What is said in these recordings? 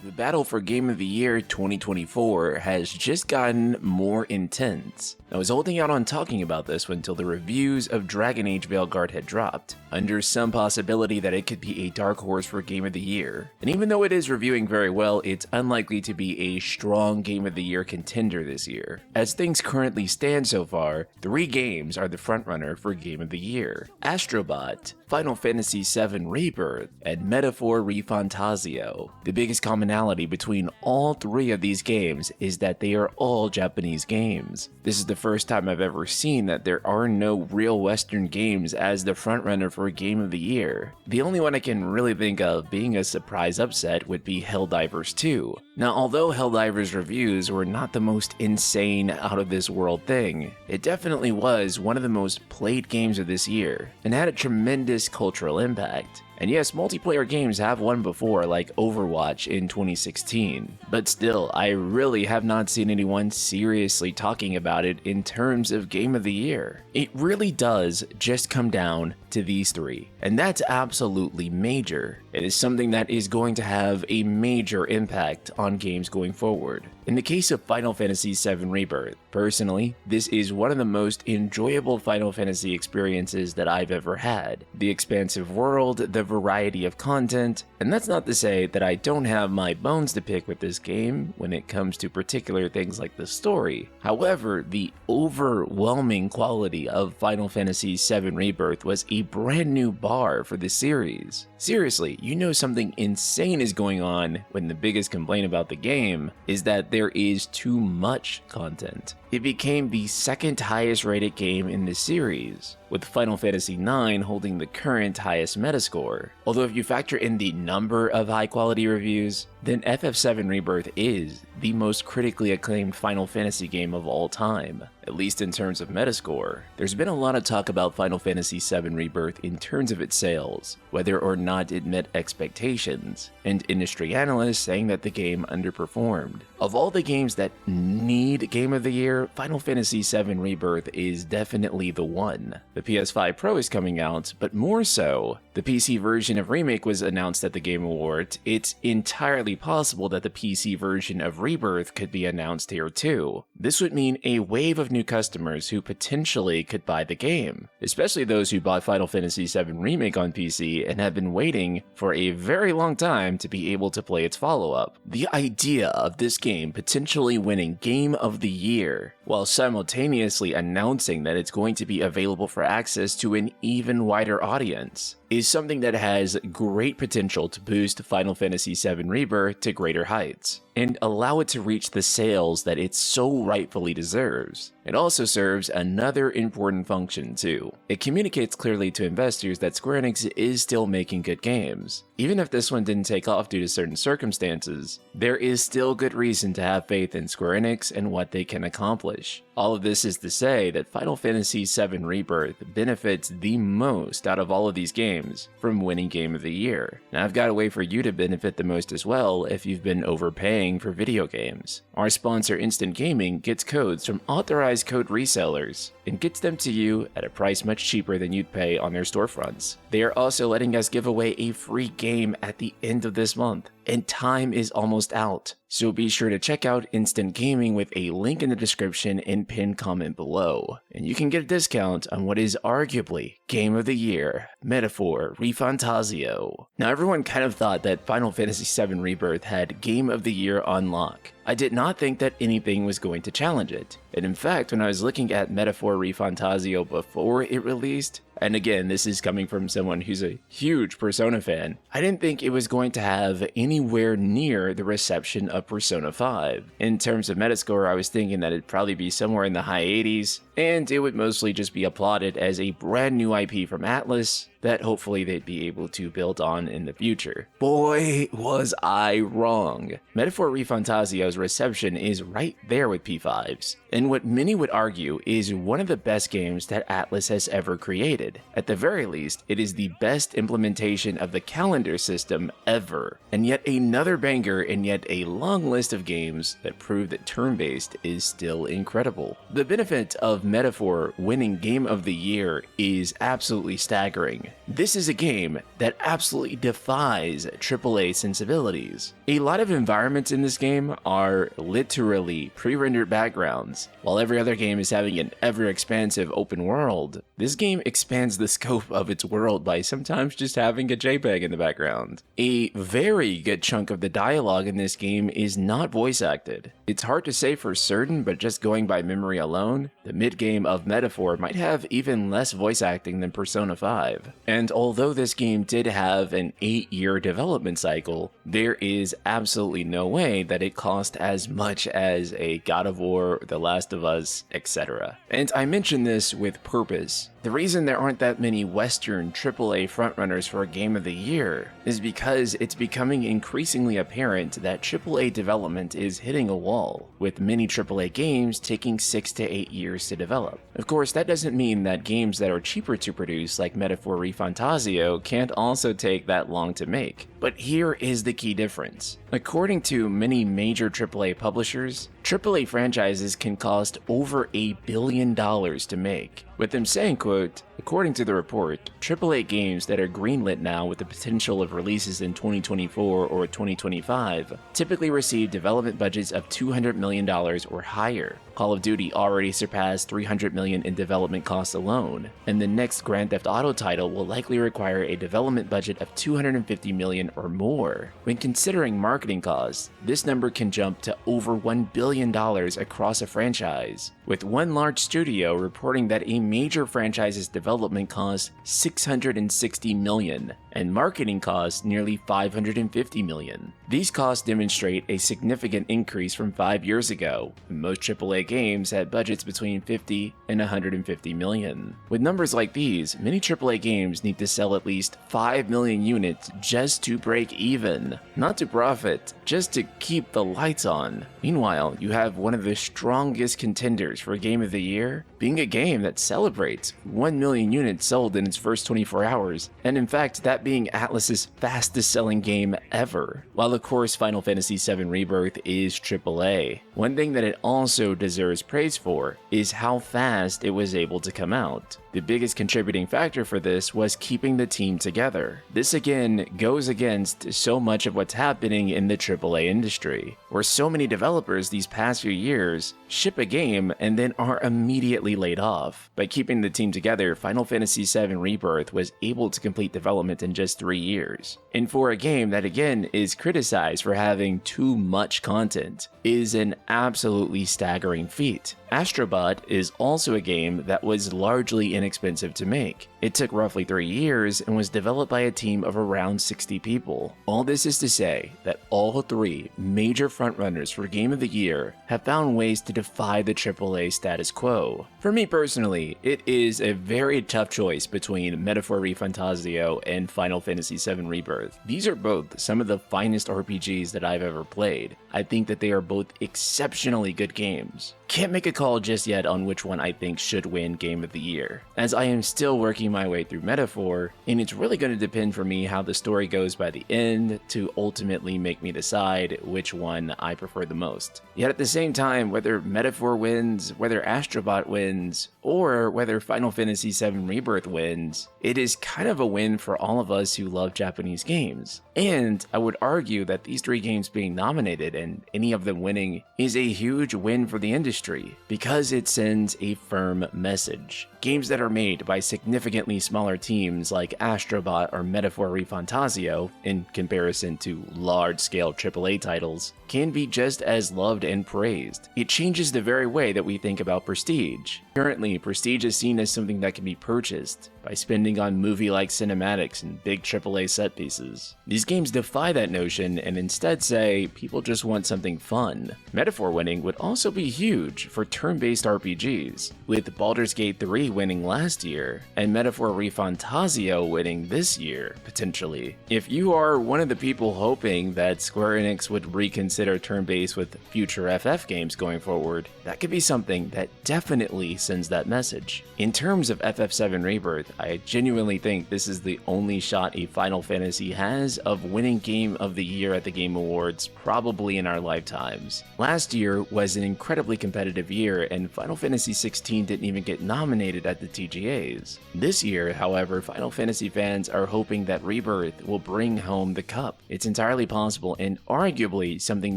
The battle for Game of the Year 2024 has just gotten more intense. I was holding out on talking about this until the reviews of Dragon Age Veilguard had dropped, under some possibility that it could be a dark horse for Game of the Year. And even though it is reviewing very well, it's unlikely to be a strong Game of the Year contender this year. As things currently stand so far, 3 games are the frontrunner for Game of the Year: Astro Bot, Final Fantasy VII Rebirth, and Metaphor ReFantazio. The biggest commonality between all 3 of these games is that they are all Japanese games. This is the first time I've ever seen that there are no real Western games as the frontrunner for Game of the Year. The only one I can really think of being a surprise upset would be Helldivers 2. Now, although Helldivers reviews were not the most insane, out of this world thing, it definitely was one of the most played games of this year, and had a tremendous cultural impact. And yes, multiplayer games have won before, like Overwatch in 2016, but still, I really have not seen anyone seriously talking about it in terms of Game of the Year. It really does just come down to these 3, and that's absolutely major. It is something that is going to have a major impact on games going forward. In the case of Final Fantasy VII Rebirth, personally, this is one of the most enjoyable Final Fantasy experiences that I've ever had. The expansive world, the variety of content, and that's not to say that I don't have my bones to pick with this game when it comes to particular things like the story. However, the overwhelming quality of Final Fantasy VII Rebirth was a brand new bar for the series. Seriously, you know something insane is going on when the biggest complaint about the game is that there is too much content. It became the 2nd highest rated game in the series, with Final Fantasy IX holding the current highest Metascore. Although if you factor in the number of high quality reviews, then FF7 Rebirth is the most critically acclaimed Final Fantasy game of all time, at least in terms of Metascore. There's been a lot of talk about Final Fantasy VII Rebirth in terms of its sales, whether or not it met expectations, and industry analysts saying that the game underperformed. Of all the games that need Game of the Year, Final Fantasy VII Rebirth is definitely the one. The PS5 Pro is coming out, but more so, the PC version of Remake was announced at the Game Awards. It's entirely possible that the PC version of Rebirth could be announced here too. This would mean a wave of new customers who potentially could buy the game, especially those who bought Final Fantasy VII Remake on PC and have been waiting for a very long time to be able to play its follow-up. The idea of this game potentially winning Game of the Year, while simultaneously announcing that it's going to be available for access to an even wider audience, is something that has great potential to boost Final Fantasy VII Rebirth to greater heights, and allow it to reach the sales that it so rightfully deserves. It also serves another important function too. It communicates clearly to investors that Square Enix is still making good games. Even if this one didn't take off due to certain circumstances, there is still good reason to have faith in Square Enix and what they can accomplish. All of this is to say that Final Fantasy VII Rebirth benefits the most out of all of these games from winning Game of the Year. Now I've got a way for you to benefit the most as well if you've been overpaying for video games. Our sponsor Instant Gaming gets codes from authorized code resellers and gets them to you at a price much cheaper than you'd pay on their storefronts. They are also letting us give away a free game at the end of this month, and time is almost out. So be sure to check out Instant Gaming with a link in the description and pinned comment below, and you can get a discount on what is arguably Game of the Year, Metaphor ReFantazio. Now everyone kind of thought that Final Fantasy VII Rebirth had Game of the Year on lock. I did not think that anything was going to challenge it, and in fact when I was looking at Metaphor ReFantazio before it released, and again this is coming from someone who's a huge Persona fan, I didn't think it was going to have anywhere near the reception of Persona 5. In terms of Metascore, I was thinking that it'd probably be somewhere in the high 80s, and it would mostly just be applauded as a brand new IP from Atlus that hopefully they'd be able to build on in the future. Boy, was I wrong. Metaphor ReFantazio's reception is right there with P5's, and what many would argue is one of the best games that Atlus has ever created. At the very least, it is the best implementation of the calendar system ever, and yet another banger and yet a long list of games that prove that turn-based is still incredible. The benefit of Metaphor winning Game of the Year is absolutely staggering. This is a game that absolutely defies AAA sensibilities. A lot of environments in this game are literally pre-rendered backgrounds. While every other game is having an ever-expansive open world, this game expands the scope of its world by sometimes just having a JPEG in the background. A very good chunk of the dialogue in this game is not voice acted. It's hard to say for certain, but just going by memory alone, the mid-game of Metaphor might have even less voice acting than Persona 5. And although this game did have an 8-year development cycle, there is absolutely no way that it cost as much as a God of War, The Last of Us, etc. And I mention this with purpose. The reason there aren't that many Western AAA frontrunners for a Game of the Year is because it's becoming increasingly apparent that AAA development is hitting a wall, with many AAA games taking 6 to 8 years to develop. Of course, that doesn't mean that games that are cheaper to produce, like Metaphor ReFantazio, can't also take that long to make. But here is the key difference. According to many major AAA publishers, AAA franchises can cost over $1 billion to make, with them saying, quote, "According to the report, AAA games that are greenlit now with the potential of releases in 2024 or 2025 typically receive development budgets of $200 million or higher. Call of Duty already surpassed $300 million in development costs alone, and the next Grand Theft Auto title will likely require a development budget of $250 million or more. When considering marketing costs, this number can jump to over $1 billion across a franchise, with one large studio reporting that a major franchise's development costs $660 million, and marketing costs nearly $550 million. These costs demonstrate a significant increase from 5 years ago, when most AAA games had budgets between $50 and $150 million. With numbers like these, many AAA games need to sell at least 5 million units just to break even, not to profit, just to keep the lights on. Meanwhile, you have one of the strongest contenders for Game of the Year being a game that celebrates 1 million units sold in its first 24 hours, and in fact that being Atlus's fastest selling game ever. While of course Final Fantasy VII Rebirth is AAA, one thing that it also deserves praise for is how fast it was able to come out. The biggest contributing factor for this was keeping the team together. This again goes against so much of what's happening in the AAA industry, where so many developers these past few years ship a game and then are immediately laid off. By keeping the team together, Final Fantasy VII Rebirth was able to complete development in just 3 years. And for a game that again is criticized for having too much content, is an absolutely staggering feat. Astro Bot is also a game that was largely inexpensive to make. It took roughly 3 years and was developed by a team of around 60 people. All this is to say that all 3 major frontrunners for Game of the Year have found ways to defy the AAA status quo. For me personally, it is a very tough choice between Metaphor ReFantazio and Final Fantasy VII Rebirth. These are both some of the finest RPGs that I've ever played. I think that they are both exceptionally good games. Can't make a call just yet on which one I think should win Game of the Year, as I am still working my way through Metaphor, and it's really going to depend for me how the story goes by the end to ultimately make me decide which one I prefer the most. Yet at the same time, whether Metaphor wins, whether Astro Bot wins, or whether Final Fantasy VII Rebirth wins, it is kind of a win for all of us who love Japanese games. And I would argue that these 3 games being nominated and any of them winning is a huge win for the industry, because it sends a firm message. Games that are made by significantly smaller teams like Astro Bot or Metaphor ReFantazio, in comparison to large-scale AAA titles, can be just as loved and praised. It changes the very way that we think about prestige. Currently, prestige is seen as something that can be purchased by spending on movie-like cinematics and big AAA set pieces. These games defy that notion and instead say people just want something fun. Metaphor winning would also be huge for turn-based RPGs, with Baldur's Gate 3 winning last year and Metaphor ReFantazio winning this year, potentially. If you are one of the people hoping that Square Enix would reconsider turn-based with future FF games going forward, that could be something that definitely sends that message. In terms of FF7 Rebirth, Rebirth. I genuinely think this is the only shot a Final Fantasy has of winning Game of the Year at the Game Awards probably in our lifetimes. Last year was an incredibly competitive year, and Final Fantasy XVI didn't even get nominated at the TGAs. This year, however, Final Fantasy fans are hoping that Rebirth will bring home the cup. It's entirely possible and arguably something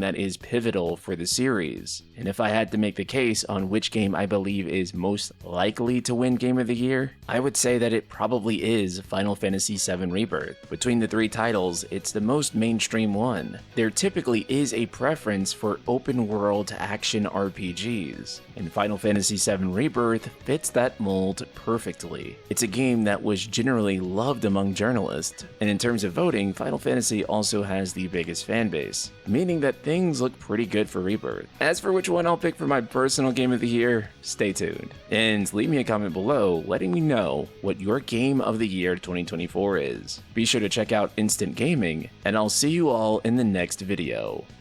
that is pivotal for the series. And if I had to make the case on which game I believe is most likely to win Game of the Year, I would say that it probably is Final Fantasy VII Rebirth. Between the three titles, it's the most mainstream one. There typically is a preference for open-world action RPGs, and Final Fantasy VII Rebirth fits that mold perfectly. It's a game that was generally loved among journalists, and in terms of voting, Final Fantasy also has the biggest fanbase, meaning that things look pretty good for Rebirth. As for which one I'll pick for my personal Game of the Year, stay tuned. And leave me a comment below letting me know what your Game of the Year 2024 is. Be sure to check out Instant Gaming, and I'll see you all in the next video.